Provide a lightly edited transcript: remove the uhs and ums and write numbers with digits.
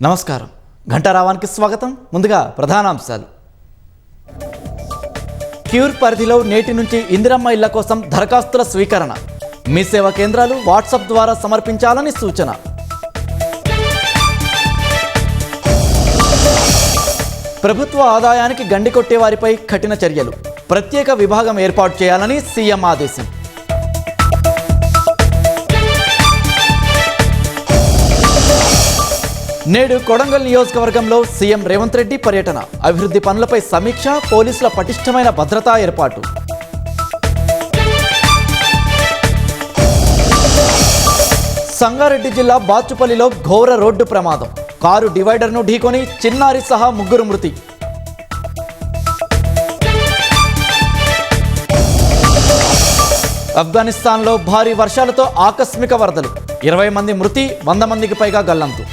నమస్కారం. ఘంటారావానికి స్వాగతం. ముందుగా ప్రధానాంశాలు. క్యూర్ పరిధిలో నేటి నుంచి ఇందిరమ్మ ఇళ్ల కోసం దరఖాస్తుల స్వీకరణ. మీ సేవా కేంద్రాలు వాట్సాప్ ద్వారా సమర్పించాలని సూచన. ప్రభుత్వ ఆదాయానికి గండి కొట్టే వారిపై కఠిన చర్యలు. ప్రత్యేక విభాగం ఏర్పాటు చేయాలని సీఎం ఆదేశం. నేడు కొడంగల్ నియోజకవర్గంలో సీఎం రేవంత్ రెడ్డి పర్యటన. అభివృద్ధి పనులపై సమీక్ష, పోలీసుల పటిష్టమైన భద్రతా ఏర్పాటు. సంగారెడ్డి జిల్లా బాచుపల్లిలో ఘోర రోడ్డు ప్రమాదం. కారు డివైడర్ను ఢీకొని చిన్నారి సహా ముగ్గురు మృతి. ఆఫ్ఘనిస్తాన్లో భారీ వర్షాలతో ఆకస్మిక వరదలు. 20 మంది మృతి, 100 మందికి పైగా గల్లంతు.